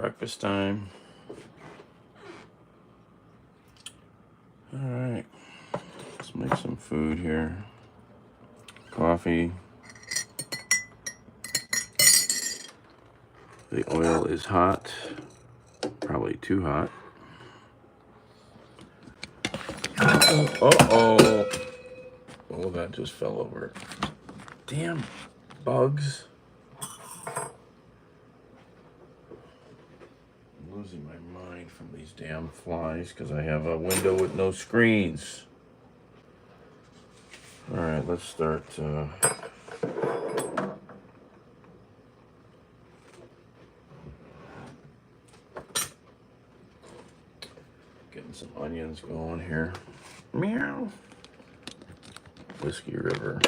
Breakfast time. All right, let's make some food here. Coffee. The oil is hot, probably too hot. Uh-oh. Oh, that just fell over. Damn bugs. I'm losing my mind from these damn flies because I have a window with no screens. All right, let's start. Getting some onions going here. Meow. Whiskey River.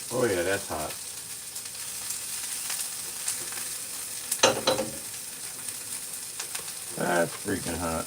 Oh yeah, that's hot. That's freaking hot.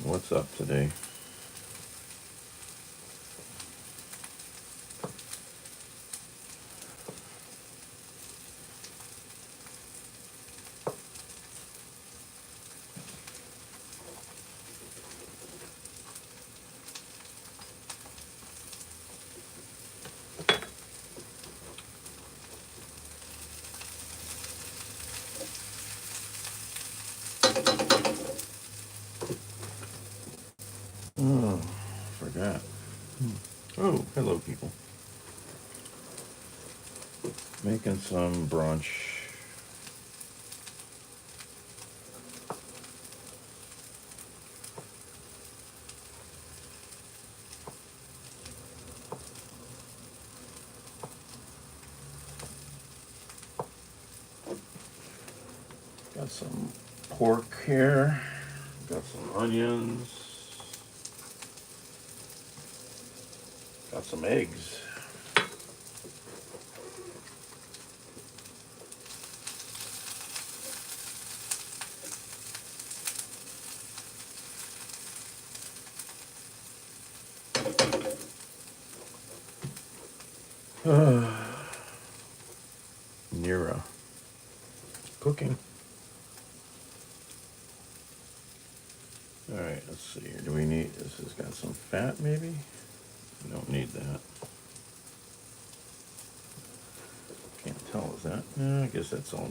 What's up today? Oh, forgot. Oh, hello, people. Making some brunch. Got some pork here. Got some onions. Got some eggs. Nira. Cooking. Alright, let's see here. Do we need, this has got some fat maybe? We don't need that. Can't tell, is that? I guess that's all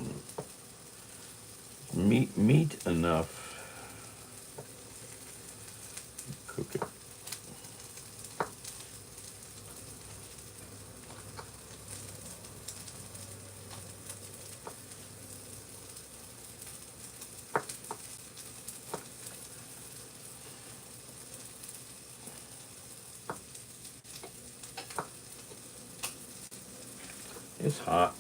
meat enough. Cook it. It's hot.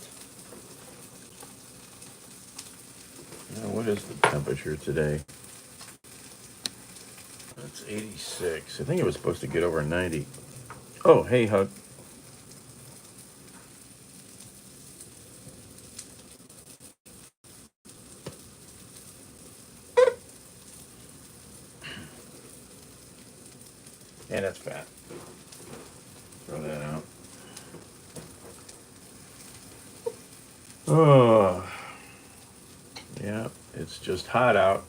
Now, what is the temperature today? It's 86. I think it was supposed to get over 90. Oh, hey, Hug. And that's fat. Throw that out. Oh, yeah, it's just hot out.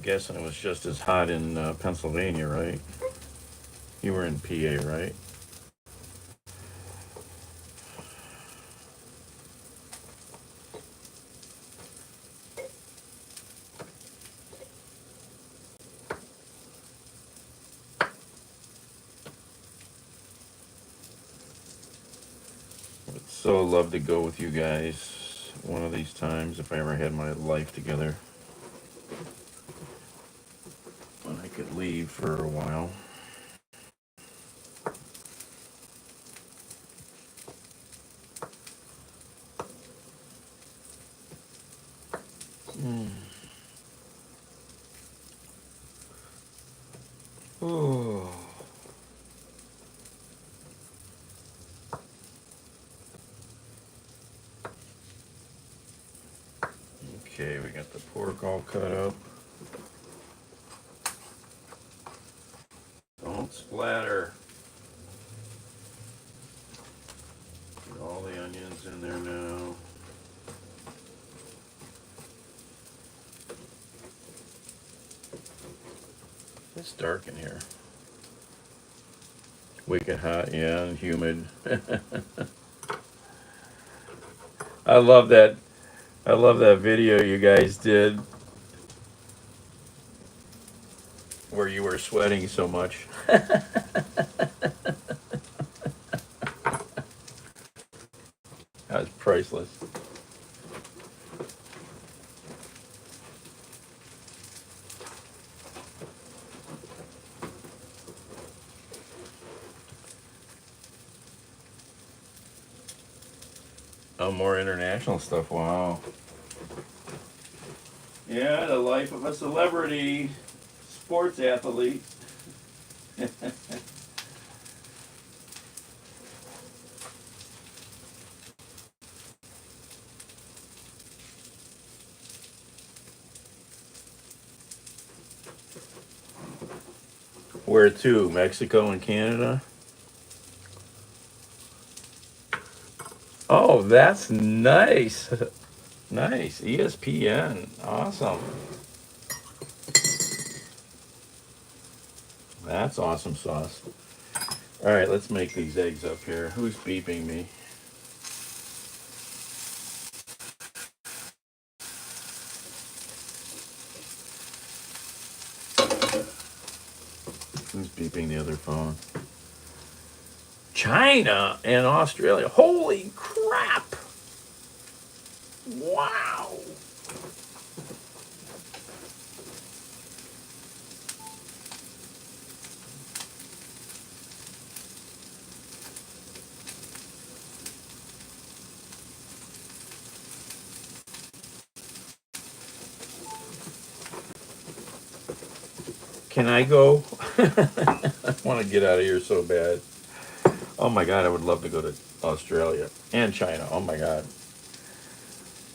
guessing it was just as hot in Pennsylvania, right? You were in PA, right? Would so love to go with you guys one of these times if I ever had my life together. When I could leave for a while. Mm. Oh. Okay, we got the pork all cut up. Don't splatter. Get all the onions in there now. It's dark in here. Wicked hot, yeah, and humid. I love that. I love that video you guys did where you were sweating so much. That was priceless. Oh, more international stuff. Wow. Yeah, the life of a celebrity sports athlete. Where to? Mexico and Canada? Oh, that's nice. Nice. ESPN. Awesome. That's awesome sauce. All right, let's make these eggs up here. Who's beeping me? Who's beeping the other phone? China and Australia. Holy crap! Wow. Can I go? I want to get out of here so bad. Oh my God, I would love to go to Australia and China. Oh my God.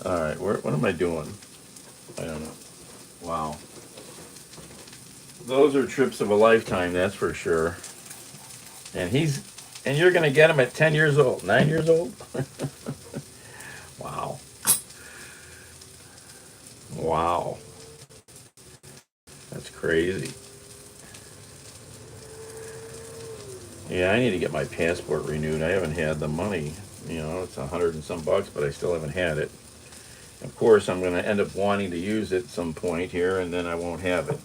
All right, what am I doing? I don't know. Wow. Those are trips of a lifetime, that's for sure. And you're going to get him at 10 years old, 9 years old? Wow. Wow. That's crazy. Yeah, I need to get my passport renewed. I haven't had the money. You know, it's $100 and some bucks, but I still haven't had it. Of course, I'm going to end up wanting to use it at some point here, and then I won't have it.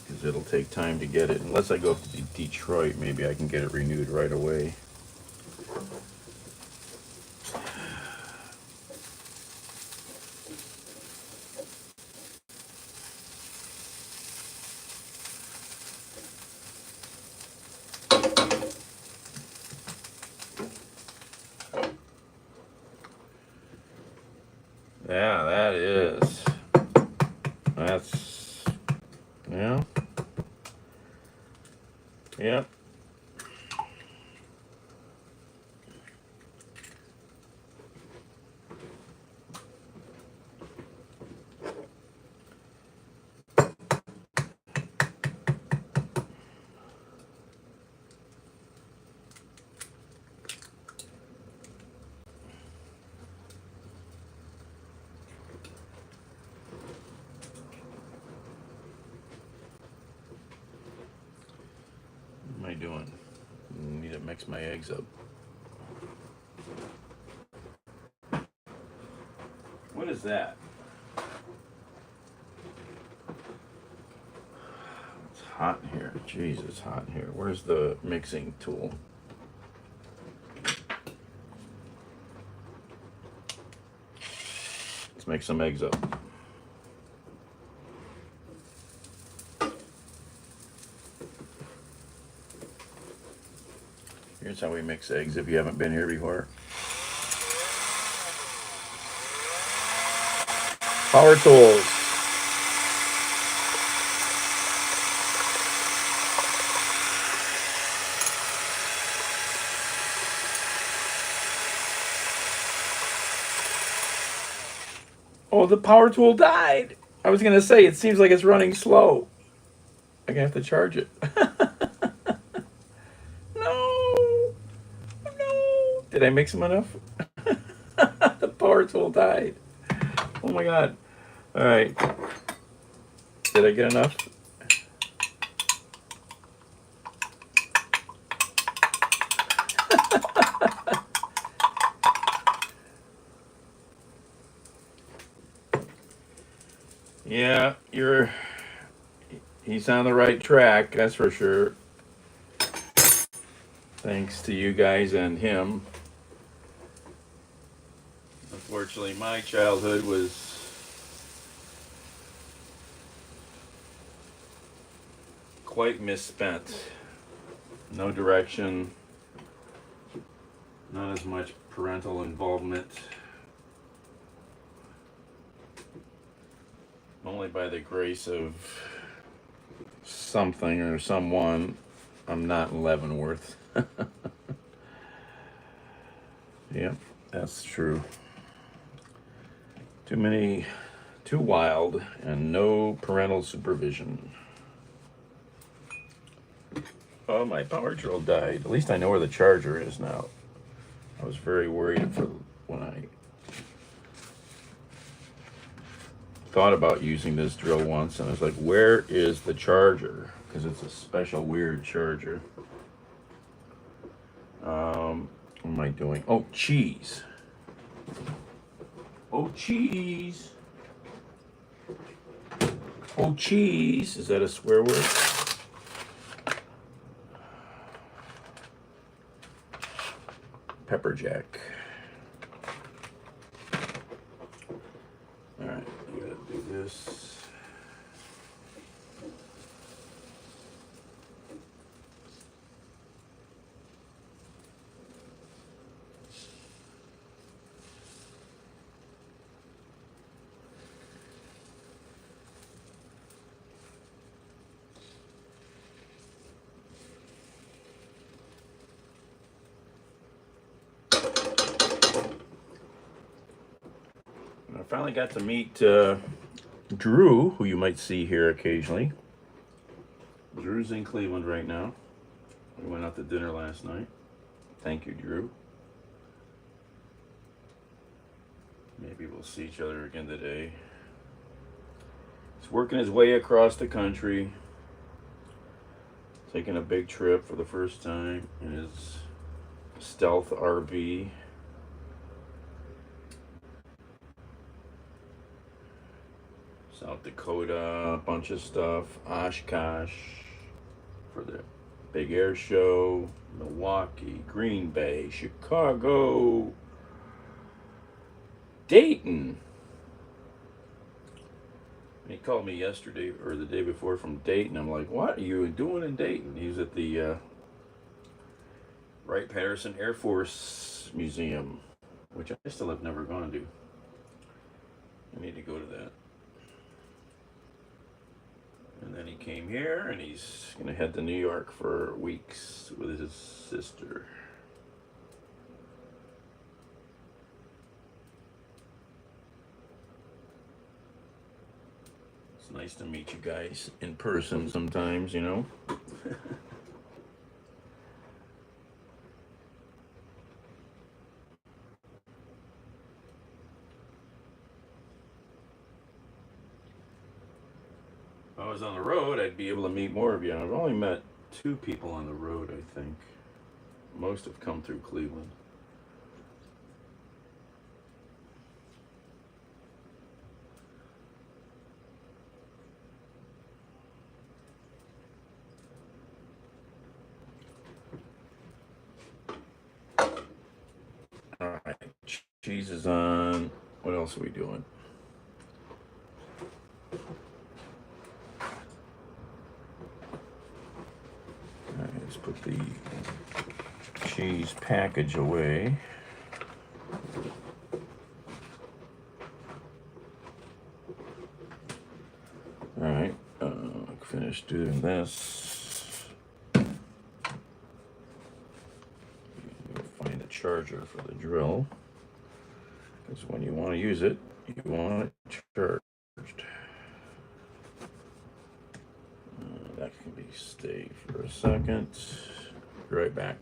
Because it'll take time to get it. Unless I go up to Detroit, maybe I can get it renewed right away. Yeah, that is. That's. Yeah. Yep. doing? Need to mix my eggs up. What is that? It's hot in here. Jeez, it's hot in here. Where's the mixing tool? Let's make some eggs up. Here's how we mix eggs if you haven't been here before. Power tools. Oh, the power tool died. I was going to say, it seems like it's running slow. I'm going to have to charge it. No. No. Did I mix them enough? The power tool died. Oh my God. All right. Did I get enough? Yeah, he's on the right track, that's for sure. Thanks to you guys and him. Unfortunately, my childhood was quite misspent. No direction, not as much parental involvement. Only by the grace of something or someone, I'm not in Leavenworth. Yep, that's true. Too wild, and no parental supervision. Oh, my power drill died. At least I know where the charger is now. I was very worried for when I thought about using this drill once, and I was like, where is the charger? Because it's a special weird charger. What am I doing? Oh, cheese. Oh, cheese. Oh, cheese. Is that a swear word? Pepper jack. All right, I'm gonna do this. I finally got to meet Drew, who you might see here occasionally. Drew's in Cleveland right now. We went out to dinner last night. Thank you, Drew. Maybe we'll see each other again today. He's working his way across the country, taking a big trip for the first time in his stealth RV. South Dakota, a bunch of stuff. Oshkosh for the big air show. Milwaukee, Green Bay, Chicago, Dayton. And he called me yesterday or the day before from Dayton. I'm like, what are you doing in Dayton? He was at the Wright-Patterson Air Force Museum, which I still have never gone to. I need to go to that. And then he came here, and he's going to head to New York for weeks with his sister. It's nice to meet you guys in person sometimes, you know. If I was on the road, I'd be able to meet more of you. I've only met 2 people on the road, I think. Most have come through Cleveland. All right, cheese is on. What else are we doing? All right, let's put the cheese package away. All right, finished doing this. Find a charger for the drill, because when you want to use it, you want it charged. That can be stay for a second. Be right back.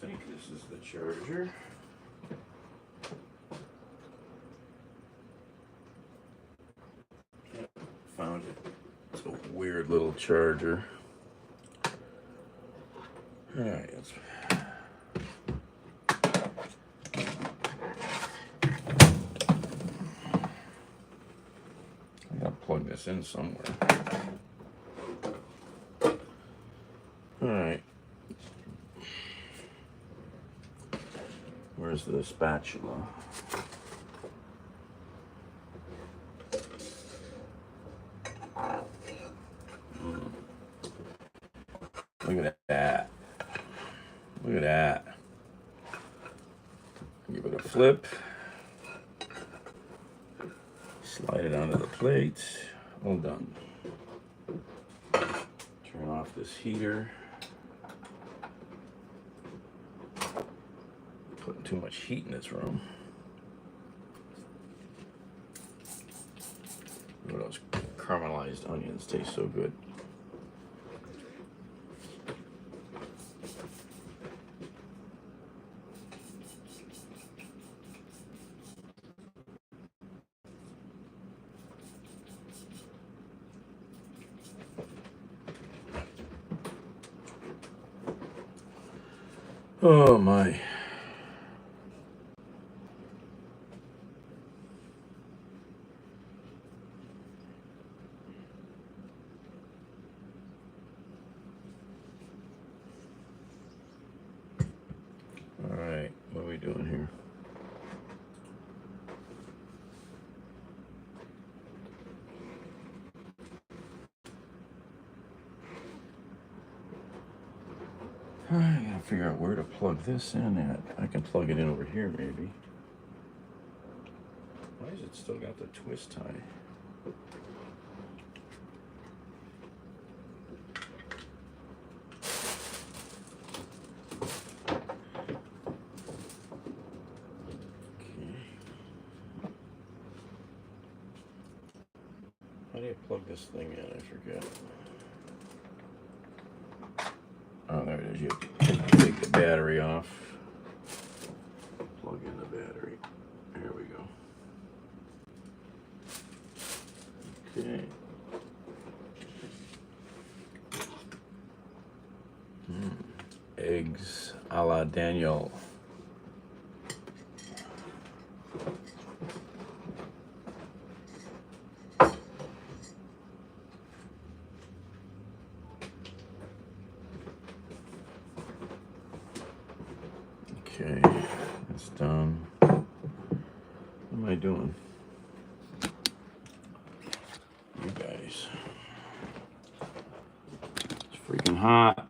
I think this is the charger. Found it. It's a weird little charger. All right, let's. I gotta plug this in somewhere. All right. Where's the spatula? Look at that. Look at that. Give it a flip. Slide it onto the plate. All done. Turn off this heater. Putting too much heat in this room. Ooh, those caramelized onions taste so good. Oh my. All right, what are we doing here? I gotta figure out where to plug this in at. I can plug it in over here, maybe. Why has it still got the twist tie? Okay. How do you plug this thing in? I forget. Oh, there it is. You take the battery off. Plug in the battery. There we go. Okay. Eggs a la Daniel. Okay, that's done. What am I doing? Jeez. It's freaking hot.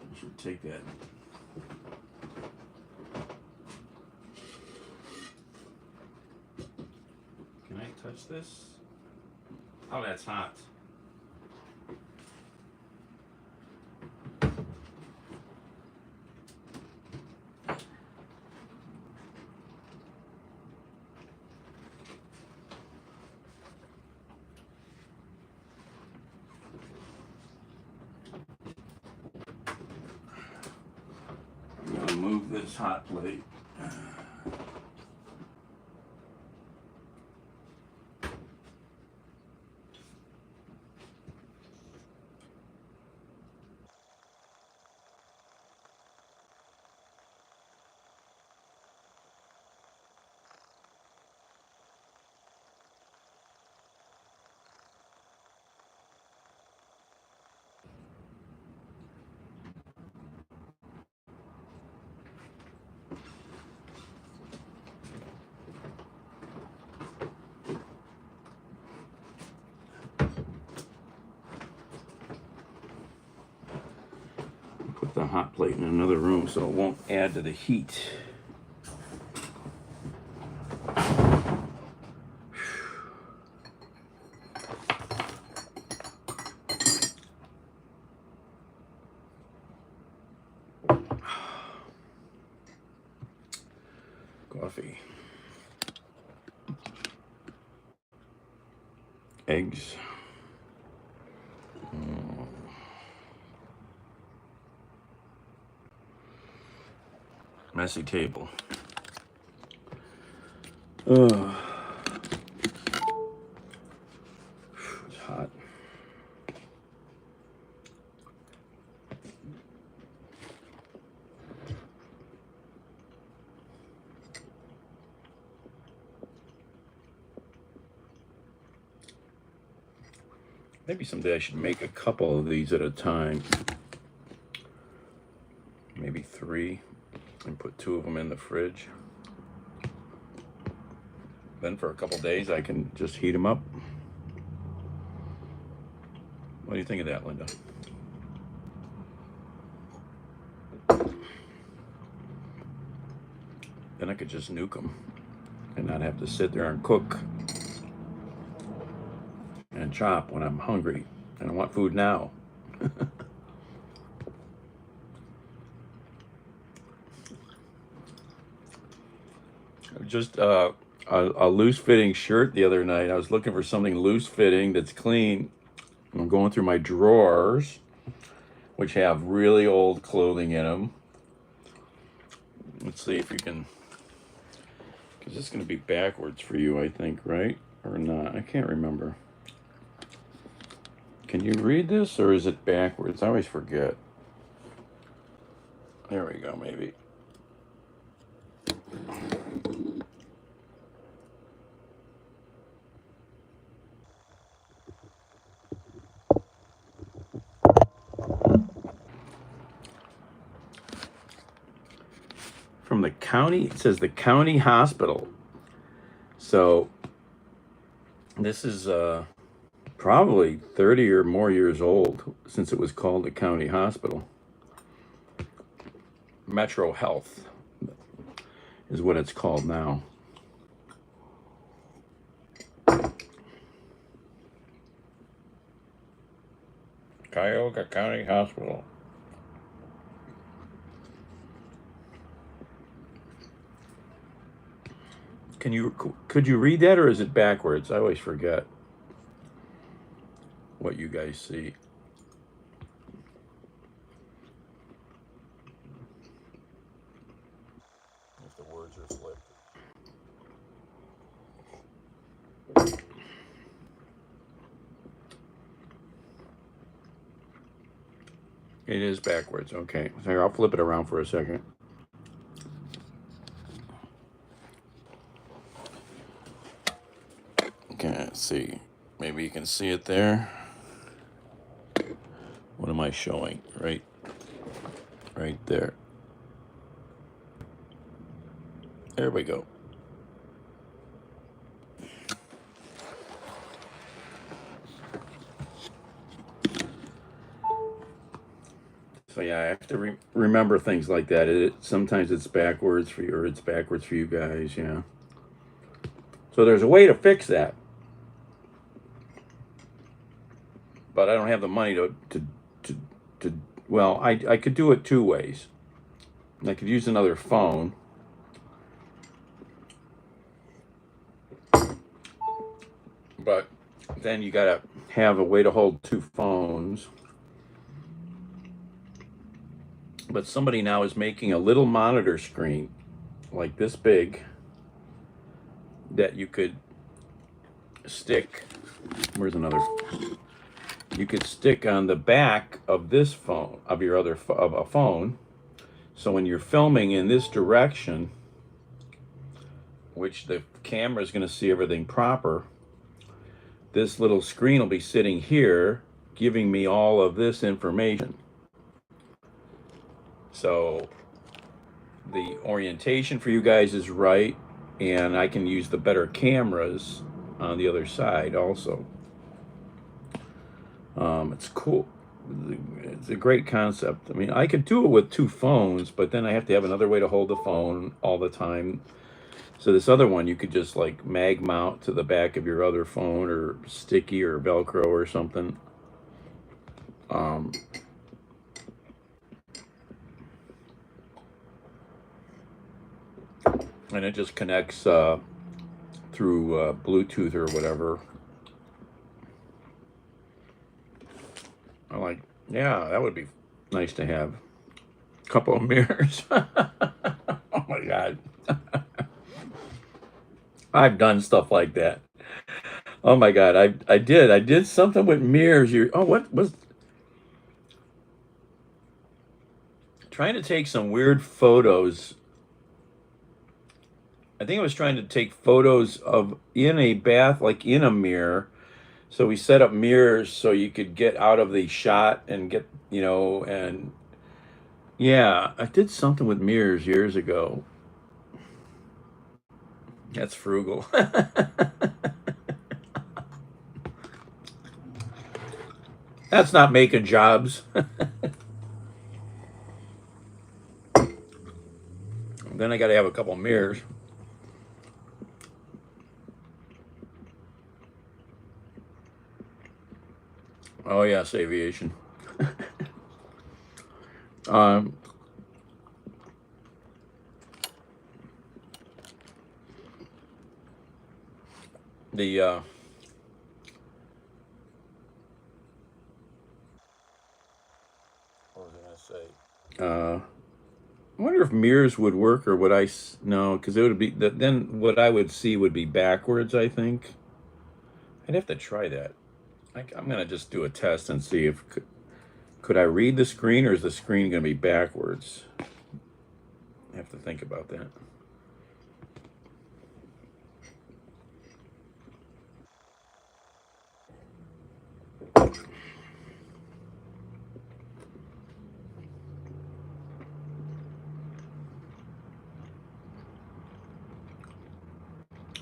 I should take that. Can I touch this? Oh, that's hot. I'm gonna move this hot plate. Put the hot plate in another room so it won't add to the heat. Coffee. Eggs. Messy table. It's hot. Maybe someday I should make a couple of these at a time. Maybe 3, and put 2 of them in the fridge. Then for a couple days I can just heat them up. What do you think of that, Linda? Then I could just nuke them and not have to sit there and cook and chop when I'm hungry and I want food now. Just a loose-fitting shirt the other night. I was looking for something loose-fitting that's clean. I'm going through my drawers, which have really old clothing in them. Let's see if you can, because it's going to be backwards for you, I think, right? Or not? I can't remember. Can you read this, or is it backwards? I always forget. There we go, maybe. From the county, it says the county hospital. So this is probably 30 or more years old since it was called the county hospital. Metro Health is what it's called now. Cuyahoga County Hospital. Could you read that, or is it backwards? I always forget what you guys see. If the words are flipped. It is backwards. Okay, so I'll flip it around for a second. Okay, let's see. Maybe you can see it there. What am I showing? Right there. There we go. So yeah, I have to remember things like that. Sometimes it's backwards for you, or it's backwards for you guys. Yeah. So there's a way to fix that, but I don't have the money to, to well, I could do it two ways. I could use another phone, but then you gotta have a way to hold two phones. But somebody now is making a little monitor screen like this big that you could stick. Where's another? You could stick on the back of this phone, of your of a phone. So when you're filming in this direction, which the camera is going to see everything proper, this little screen will be sitting here giving me all of this information. So the orientation for you guys is right, and I can use the better cameras on the other side also. It's cool. It's a great concept. I mean, I could do it with two phones, but then I have to have another way to hold the phone all the time. So this other one, you could just like mag mount to the back of your other phone, or sticky, or Velcro, or something. Um, and it just connects through Bluetooth or whatever. I'm like, yeah, that would be nice to have. A couple of mirrors. Oh my God. I've done stuff like that. Oh my God, I did something with mirrors. You what was trying to take some weird photos. I think I was trying to take photos of in a bath, like in a mirror. So we set up mirrors so you could get out of the shot and get, and yeah, I did something with mirrors years ago. That's frugal. That's not making jobs. Then I got to have a couple mirrors. Oh yes, aviation. Um, the what was I gonna say? I wonder if mirrors would work, or would no? Because it would be then what I would see would be backwards. I think I'd have to try that. I'm gonna just do a test and see if could I read the screen, or is the screen gonna be backwards? I have to think about that.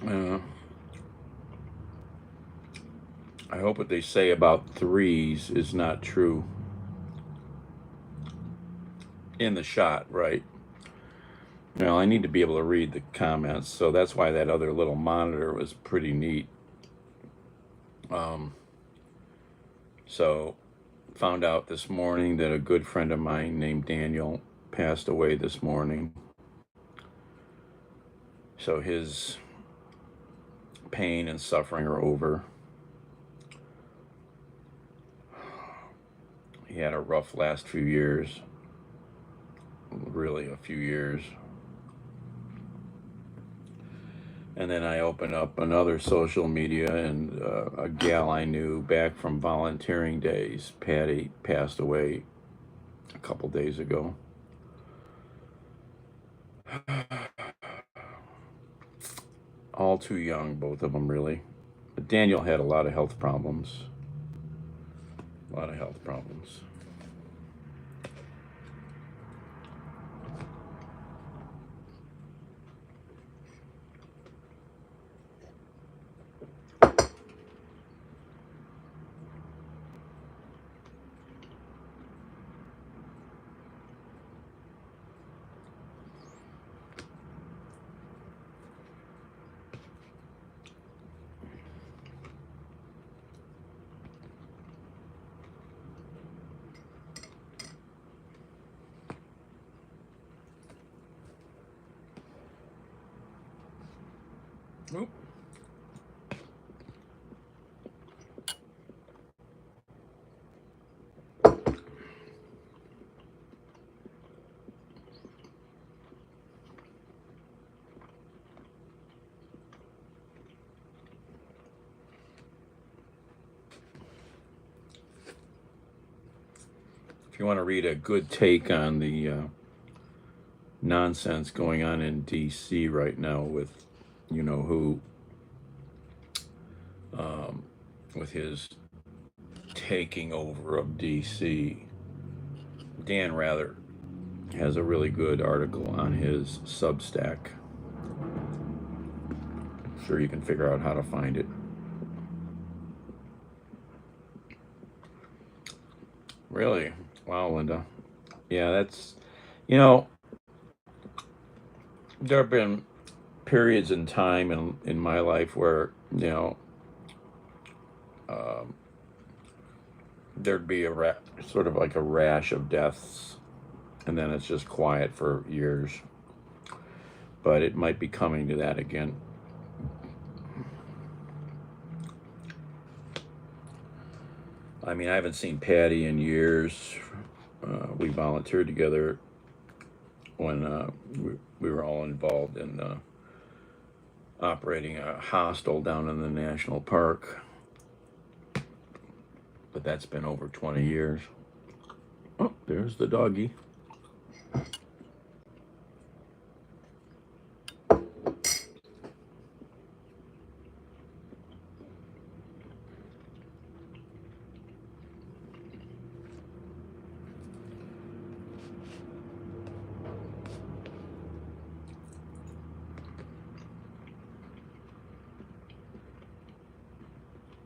Uh, I hope what they say about threes is not true in the shot, right? Well, I need to be able to read the comments, so that's why that other little monitor was pretty neat. Um, so, found out this morning that a good friend of mine named Daniel passed away this morning. So his pain and suffering are over. He had a rough last few years, really a few years. And then I opened up another social media, and a gal I knew back from volunteering days, Patty, passed away a couple days ago. All too young, both of them, really. But Daniel had a lot of health problems. A lot of health problems. Oop. If you want to read a good take on the nonsense going on in D.C. right now with, you know who, with his taking over of D.C., Dan Rather has a really good article on his Substack. I'm sure you can figure out how to find it. Really? Wow, Linda. Yeah, that's, you know, there have been periods in time in my life where, um, there'd be sort of like a rash of deaths, and then it's just quiet for years. But it might be coming to that again. I mean, I haven't seen Patty in years. We volunteered together when we were all involved in operating a hostel down in the national park. But that's been over 20 years. Oh, there's the doggy.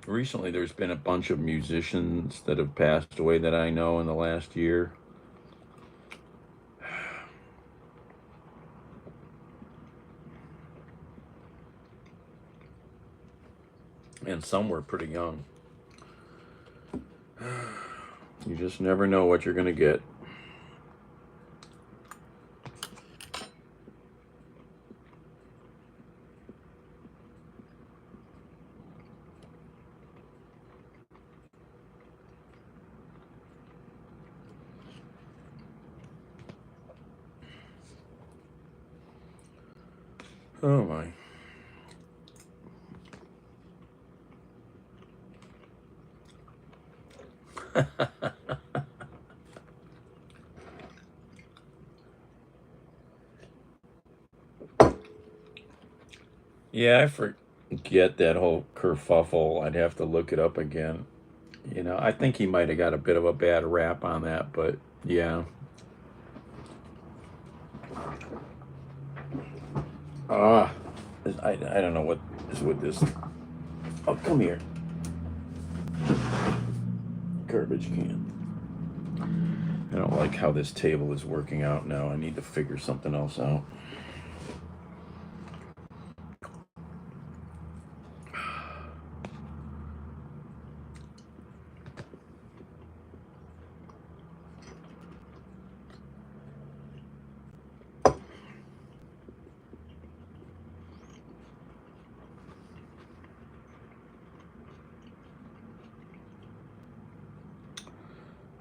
Recently, there's been a bunch of musicians that have passed away that I know in the last year. And some were pretty young. You just never know what you're going to get. Oh my. Yeah, I forget that whole kerfuffle. I'd have to look it up again. I think he might have got a bit of a bad rap on that, but yeah. Ah, I don't know what is with this. Oh, come here. Garbage can. I don't like how this table is working out now. I need to figure something else out.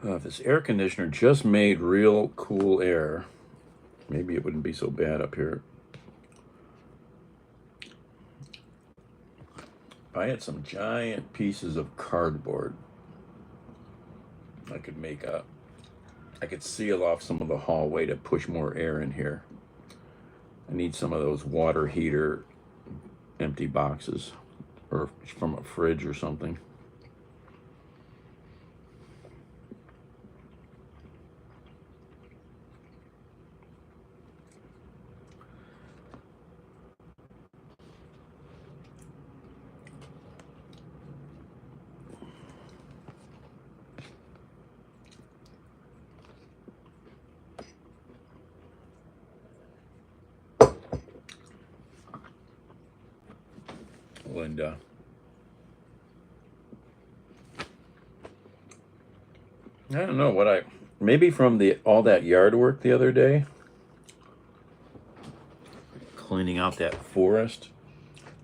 If this air conditioner just made real cool air, maybe it wouldn't be so bad up here. If I had some giant pieces of cardboard, I could seal off some of the hallway to push more air in here. I need some of those water heater empty boxes, or from a fridge or something. Linda. I don't know what maybe from all that yard work the other day, cleaning out that forest.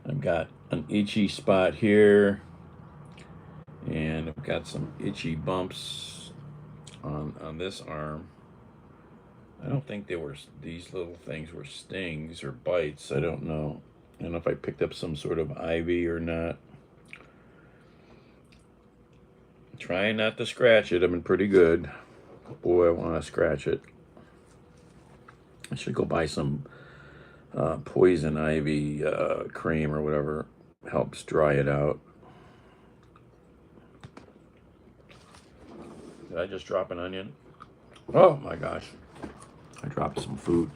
I've got an itchy spot here, and I've got some itchy bumps on this arm. I don't think they were, these little things were stings or bites. I don't know. I don't know if I picked up some sort of ivy or not. Trying not to scratch it. I've been pretty good. Boy, I want to scratch it. I should go buy some poison ivy cream or whatever. Helps dry it out. Did I just drop an onion? Oh my gosh. I dropped some food.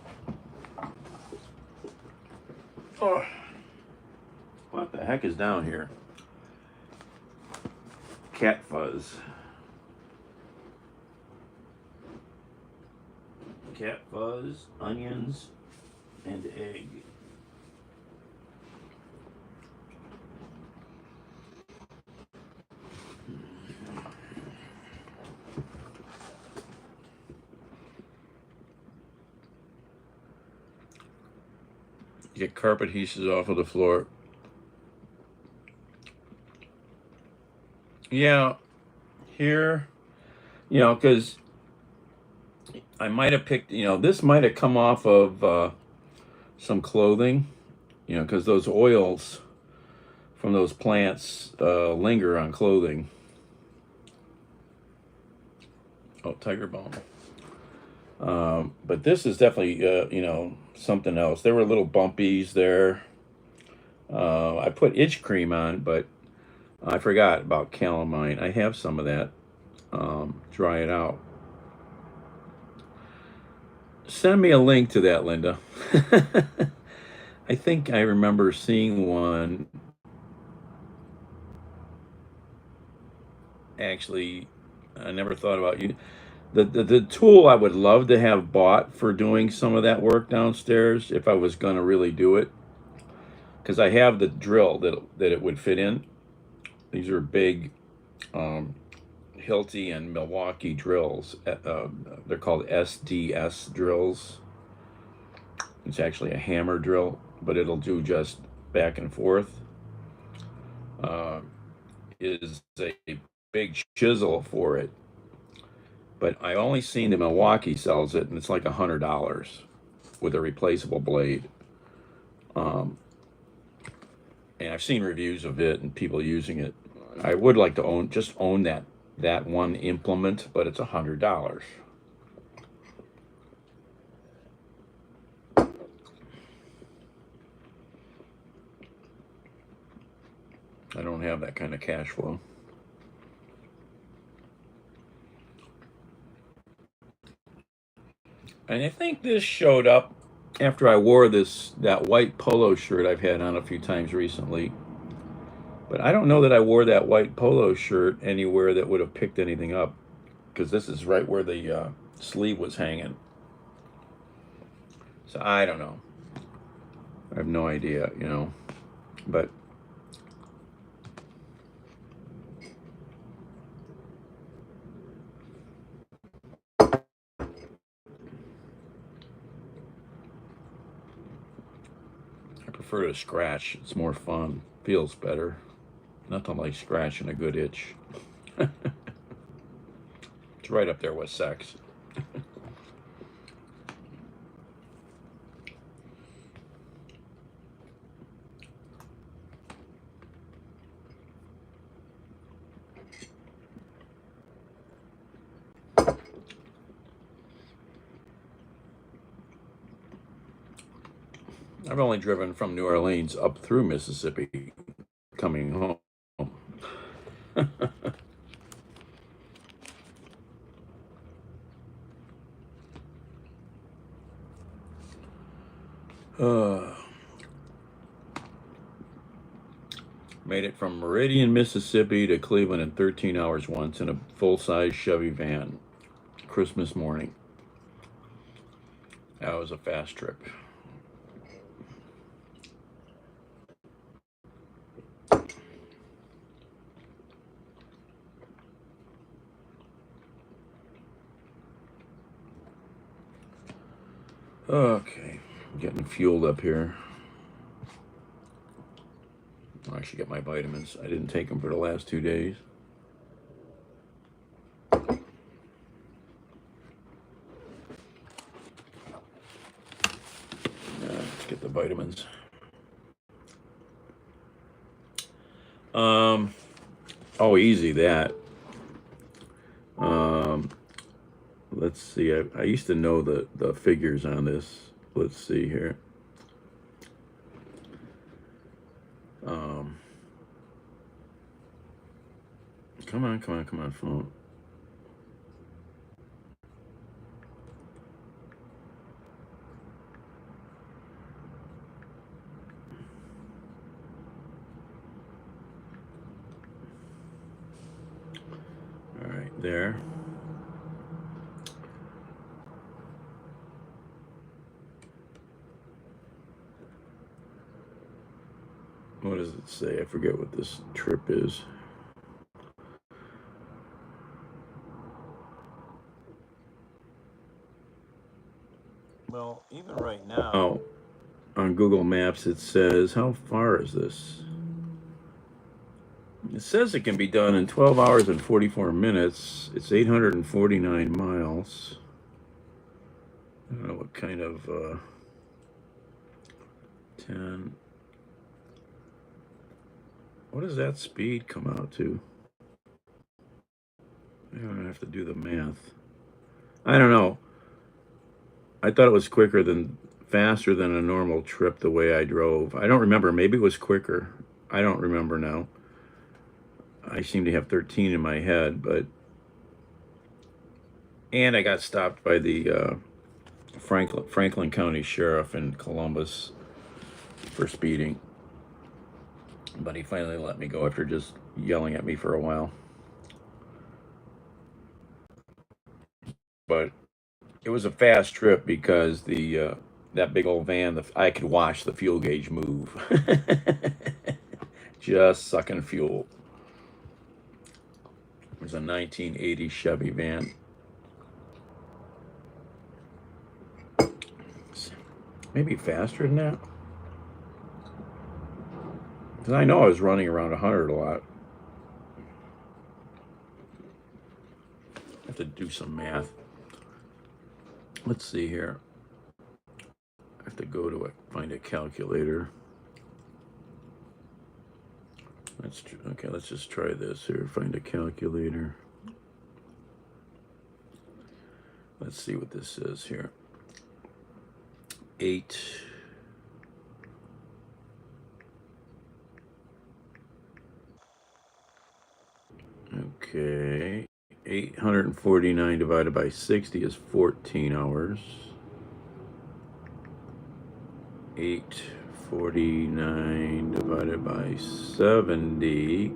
Oh, what the heck is down here? Cat fuzz. Cat fuzz, onions, and egg. Get carpet pieces off of the floor. Yeah, here, because I might have picked, this might have come off of some clothing, because those oils from those plants linger on clothing. Oh, tiger bone. But this is definitely, something else. There were little bumpies there. I put itch cream on, but I forgot about calamine. I have some of that. Dry it out. Send me a link to that, Linda. I think I remember seeing one. Actually, I never thought about you. The tool I would love to have bought for doing some of that work downstairs, if I was going to really do it, because I have the drill that it would fit in. These are big um, Hilti and Milwaukee drills. They're called SDS drills. It's actually a hammer drill, but it'll do just back and forth. Uh, is a big chisel for it, but I only seen the Milwaukee sells it, and it's like $100 with a replaceable blade. Um, and I've seen reviews of it and people using it. I would like to own that one implement, but it's $100. I don't have that kind of cash flow. And I think this showed up after I wore that white polo shirt I've had on a few times recently. But I don't know that I wore that white polo shirt anywhere that would have picked anything up, because this is right where the sleeve was hanging. So I don't know. I have no idea, But I prefer to scratch. It's more fun. Feels better. Nothing like scratching a good itch. It's right up there with sex. I've only driven from New Orleans up through Mississippi coming home. uh, Made it from Meridian, Mississippi to Cleveland in 13 hours once in a full-size Chevy van. Christmas morning. That was a fast trip. Okay, getting fueled up here. should get my vitamins. I didn't take them for the last 2 days. Let's get the vitamins. Oh, easy that. Let's see. I used to know the figures on this. Let's see here. Come on, phone. All right, there. What does it say? I forget what this trip is. Well, even right now, on Google Maps, it says, how far is this? It says it can be done in 12 hours and 44 minutes. It's 849 miles. I don't know what kind of 10. What does that speed come out to? I don't have to do the math. I don't know. I thought it was faster than a normal trip the way I drove. I don't remember. Maybe it was quicker. I don't remember now. I seem to have 13 in my head, and I got stopped by the Franklin County Sheriff in Columbus for speeding. But he finally let me go after just yelling at me for a while. But it was a fast trip because that big old van, I could watch the fuel gauge move. Just sucking fuel. It was a 1980 Chevy van. Maybe faster than that. Because I know I was running around 100 a lot. I have to do some math. Let's see here. I have to go to find a calculator. Let's just try this here. Find a calculator. Let's see what this says here. 8. Okay. 849 divided by 60 is 14 hours. 849 divided by 70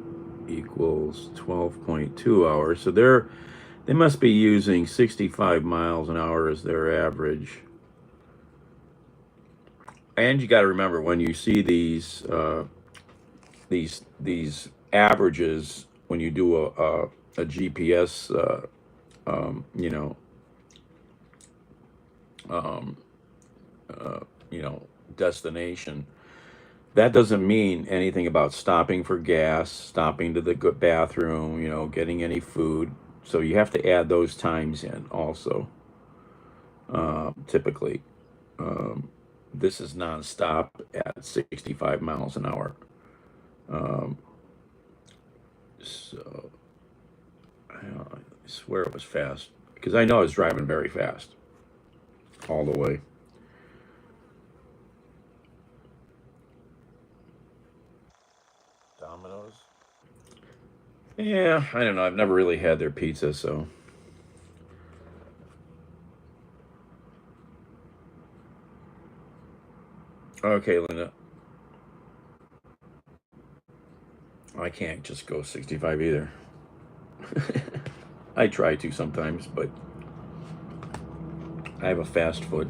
equals 12.2 hours. So they must be using 65 miles an hour as their average. And you got to remember, when you see these averages, when you do a GPS, destination, that doesn't mean anything about stopping for gas, stopping to the good bathroom, getting any food. So you have to add those times in also. Typically, this is nonstop at 65 miles an hour. So I swear it was fast because I know I was driving very fast all the way. Domino's? Yeah, I don't know. I've never really had their pizza, so. Okay, Linda. I can't just go 65 either. I try to sometimes, but I have a fast foot.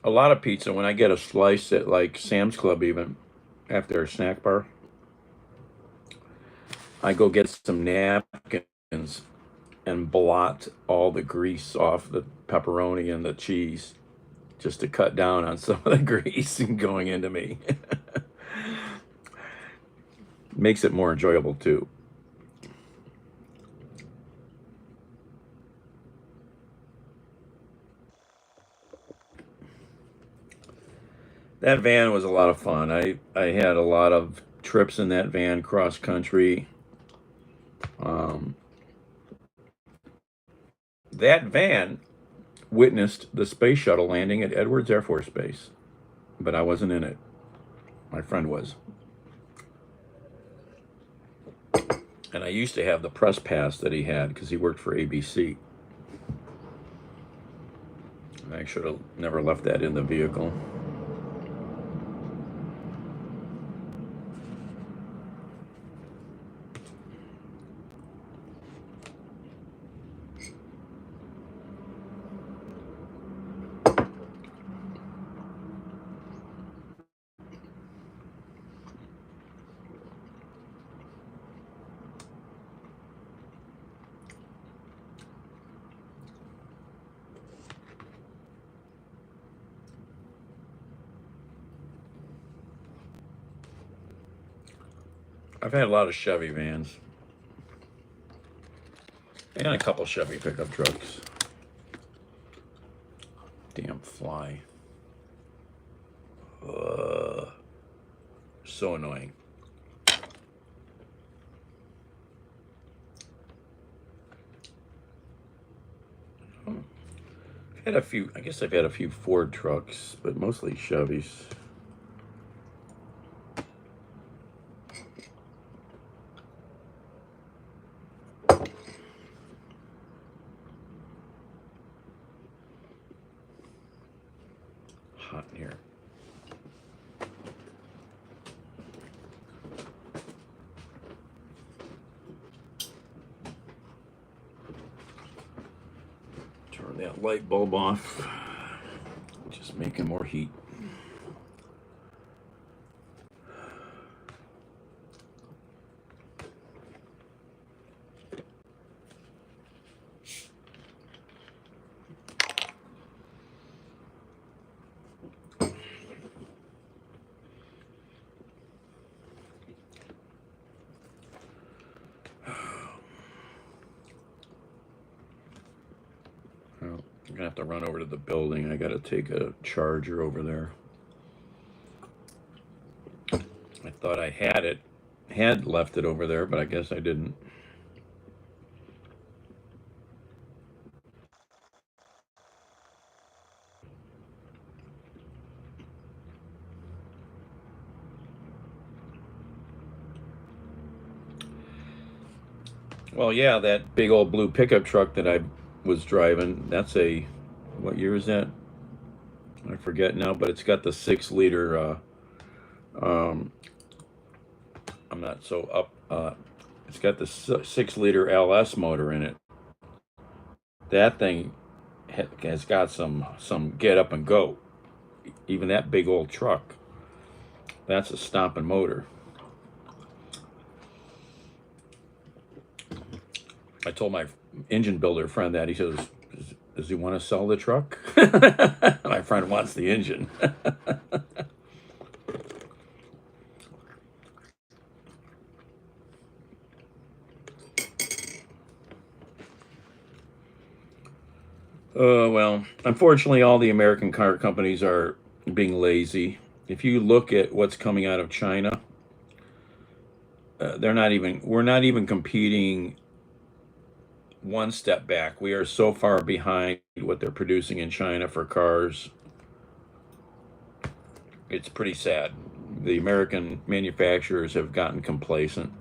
A lot of pizza, when I get a slice at like Sam's Club, even after a snack bar, I go get some napkins and blot all the grease off the pepperoni and the cheese just to cut down on some of the grease going into me. Makes it more enjoyable too. That van was a lot of fun. I had a lot of trips in that van cross country. Um, that van witnessed the space shuttle landing at Edwards Air Force Base, but I wasn't in it. My friend was. And I used to have the press pass that he had because he worked for ABC. I should have never left that in the vehicle. I've had a lot of Chevy vans and a couple Chevy pickup trucks. Damn fly. So annoying. I've had a few, I guess I've had a few Ford trucks, but mostly Chevys. Hot in here. Turn that light bulb off. Just making more heat. Well, I'm gonna have to run over to the building. I gotta take a charger over there. I thought I had left it over there, but I guess I didn't. Well, yeah, that big old blue pickup truck that I was driving, that's a, what year is that? I forget now, but it's got the 6 liter, um, I'm not so up, it's got the 6 liter LS motor in it. That thing has got some get up and go. Even that big old truck, that's a stomping motor. I told my engine builder friend that. He says, does he want to sell the truck? My friend wants the engine. Well, unfortunately, all the American car companies are being lazy. If you look at what's coming out of China, we're not even competing one step back. We are so far behind what they're producing in China for cars. It's pretty sad. The American manufacturers have gotten complacent.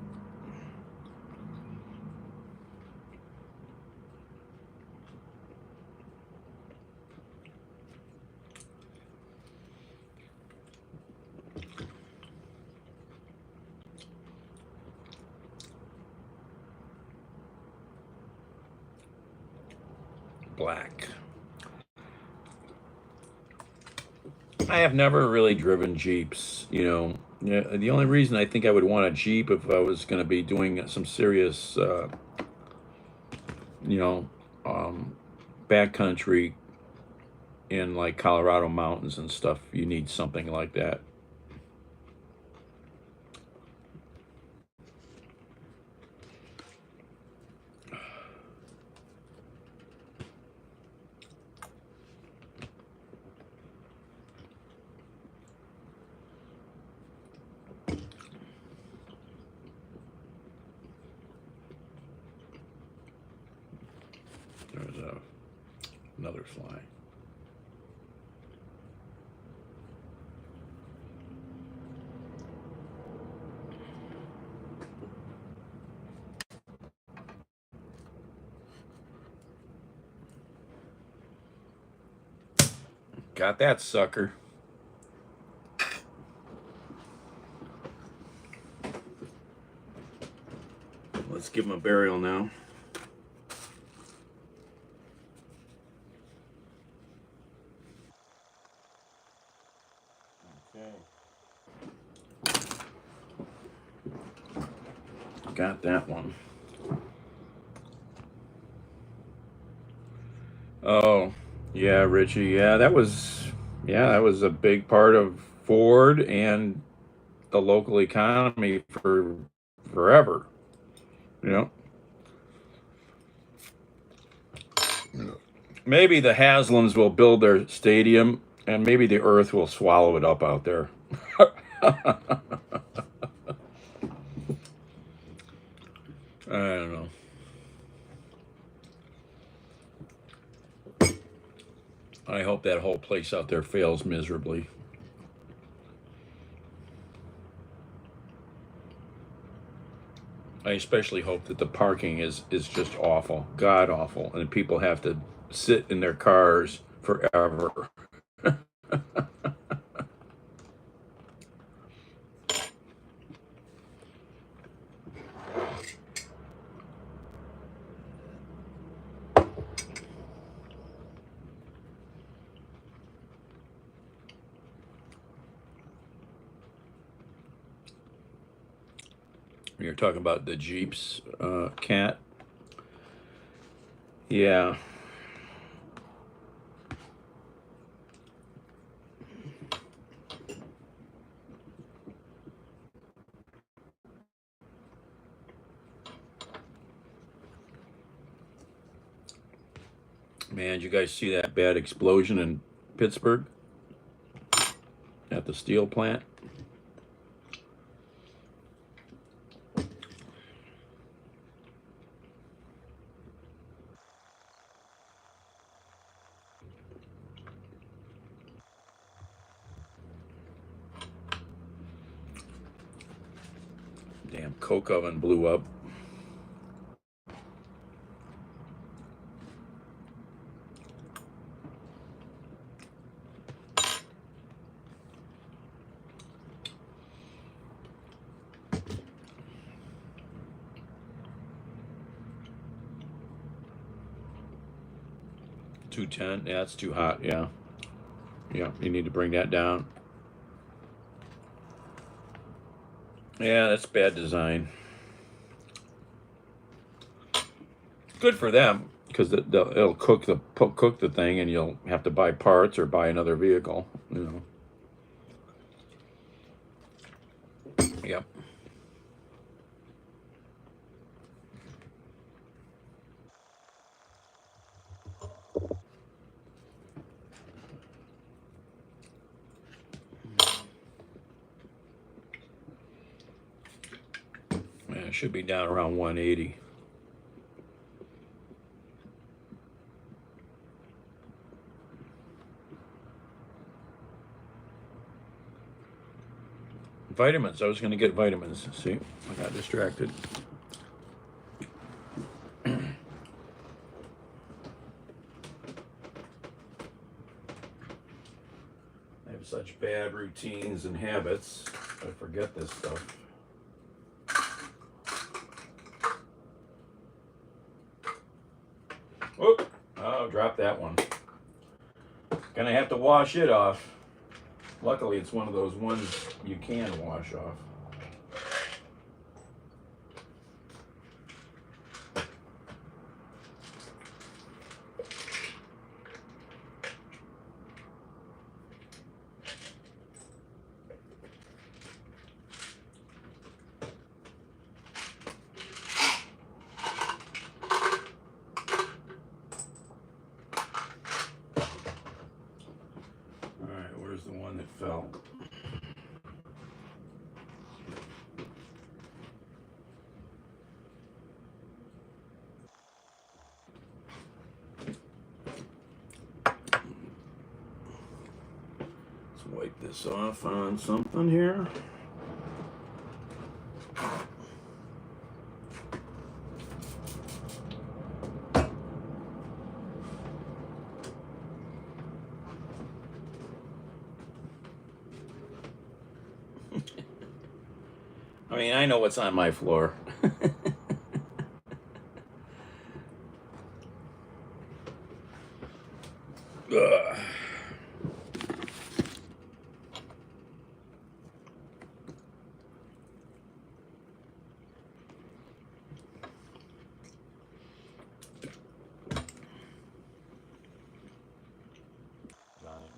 Black. I have never really driven Jeeps. Yeah, the only reason I think I would want a Jeep if I was going to be doing some serious, you know, um, backcountry in like Colorado mountains and stuff, you need something like that. There's another fly. Got that sucker. Let's give him a burial now. Okay. Got that one. Oh, yeah, Richie. Yeah, that was a big part of Ford and the local economy for forever. You know, maybe the Haslams will build their stadium, and maybe the Earth will swallow it up out there. I don't know. I hope that whole place out there fails miserably. I especially hope that the parking is just awful, god awful, and people have to sit in their cars forever. You're talking about the Jeeps, cat. Yeah, man, did you guys see that bad explosion in Pittsburgh at the steel plant? 'Damn coke oven blew up. $210. Yeah, it's too hot. Yeah, yeah. You need to bring that down. Yeah, that's bad design. Good for them because it'll cook the thing, and you'll have to buy parts or buy another vehicle. You know. Yep. Yeah, it should be down around 180. Vitamins. I was going to get vitamins. See, I got distracted. I have such bad routines and habits. I forget this stuff. Whoop! Oh, drop that one. Gonna have to wash it off. Luckily, it's one of those ones you can wash off. All right, where's the one that fell? Let's wipe this off on something here. I mean, I know what's on my floor. Ugh.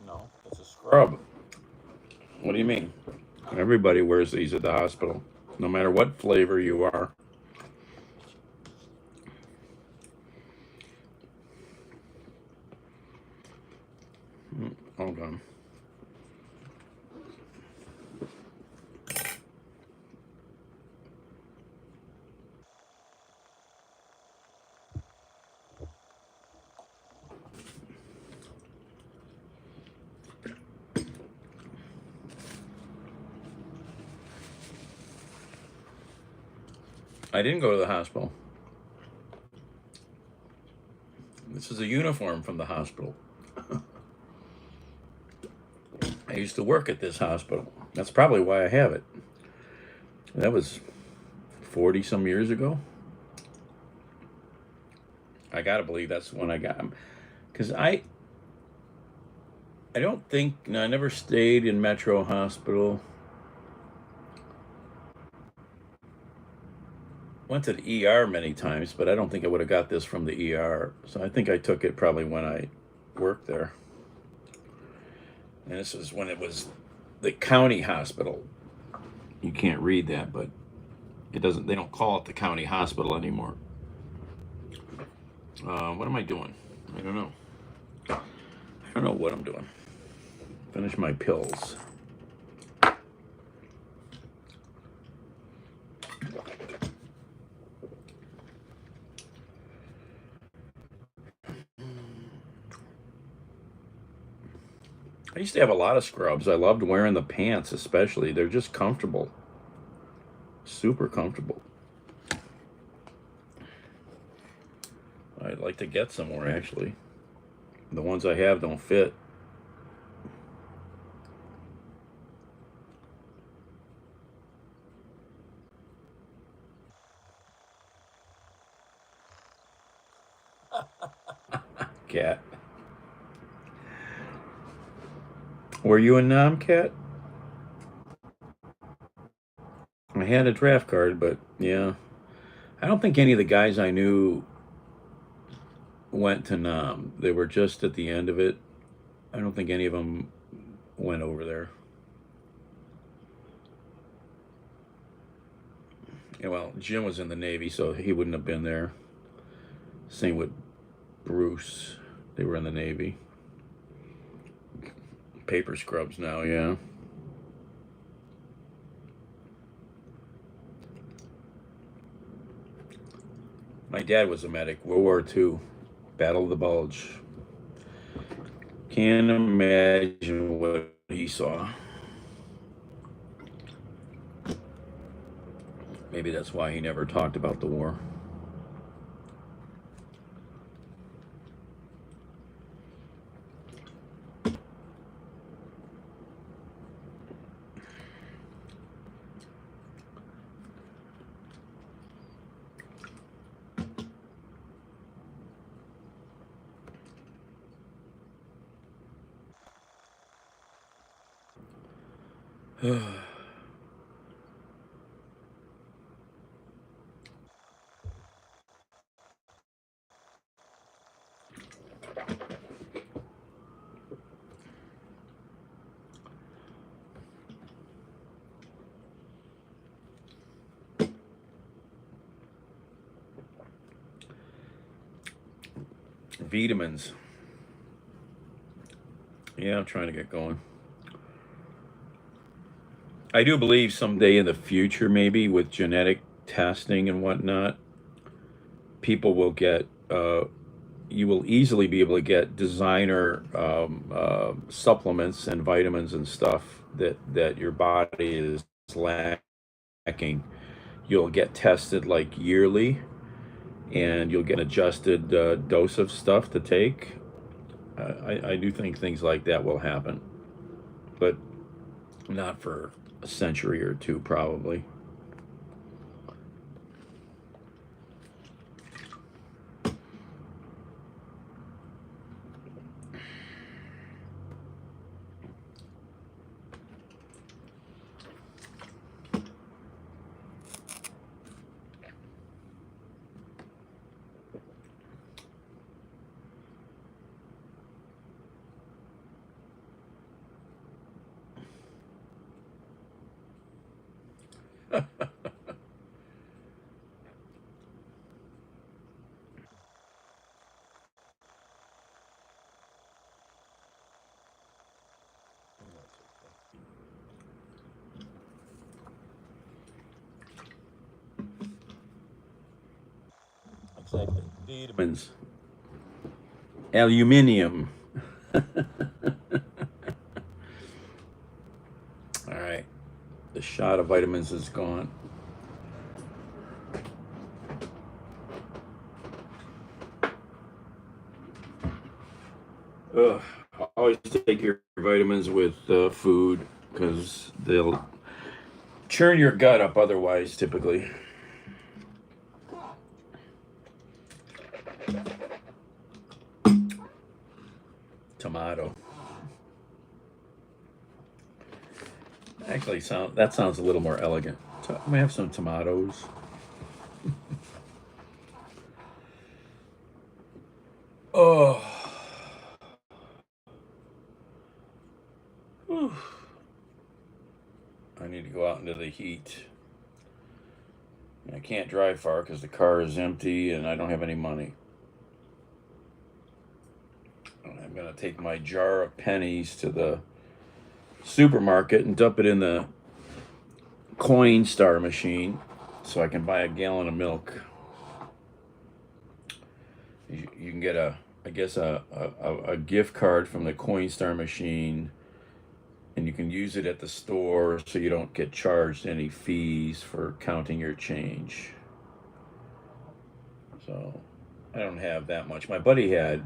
No, it's a scrub. What do you mean? Everybody wears these at the hospital, no matter what flavor you are. Hold on. I didn't go to the hospital. This is a uniform from the hospital. I used to work at this hospital. That's probably why I have it. That was 40 some years ago. I gotta believe that's when I got them. Because I don't think, no, I never stayed in Metro Hospital. Went to the ER many times, but I don't think I would have got this from the ER. So I think I took it probably when I worked there. And this was when it was the county hospital. You can't read that, but it doesn't. They don't call it the county hospital anymore. What am I doing? I don't know. I don't know what I'm doing. Finish my pills. I used to have a lot of scrubs. I loved wearing the pants, especially. They're just comfortable. Super comfortable. I'd like to get some more, actually. The ones I have don't fit. Cat. Were you a nom, Cat? I had a draft card, but yeah. I don't think any of the guys I knew went to Nam. They were just at the end of it. I don't think any of them went over there. Yeah, well, Jim was in the Navy, so he wouldn't have been there. Same with Bruce. They were in the Navy. Paper scrubs now, yeah. My dad was a medic, World War II, Battle of the Bulge. Can't imagine what he saw. Maybe that's why he never talked about the war. Vitamins. Yeah, I'm trying to get going. I do believe someday in the future, maybe with genetic testing and whatnot, people will get, you will easily be able to get designer supplements and vitamins and stuff that your body is lacking. You'll get tested like yearly, and you'll get an adjusted dose of stuff to take. I do think things like that will happen, but not for a century or two, probably. Exactly. Vitamins. Aluminium. All right. The shot of vitamins is gone. Ugh. Always take your vitamins with food because they'll churn your gut up otherwise, typically. Tomato. Actually, that sounds a little more elegant. We have some tomatoes. Oh. Whew. I need to go out into the heat. I can't drive far because the car is empty and I don't have any money. I'm going to take my jar of pennies to the supermarket and dump it in the Coinstar machine so I can buy a gallon of milk. You can get I guess a gift card from the Coinstar machine, and you can use it at the store so you don't get charged any fees for counting your change. So I don't have that much. My buddy had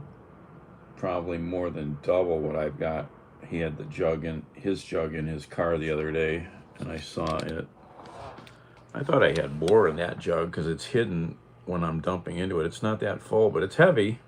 probably more than double what I've got. He had the jug in his car the other day, and I saw it. I thought I had more in that jug because it's hidden when I'm dumping into it. It's not that full, but it's heavy.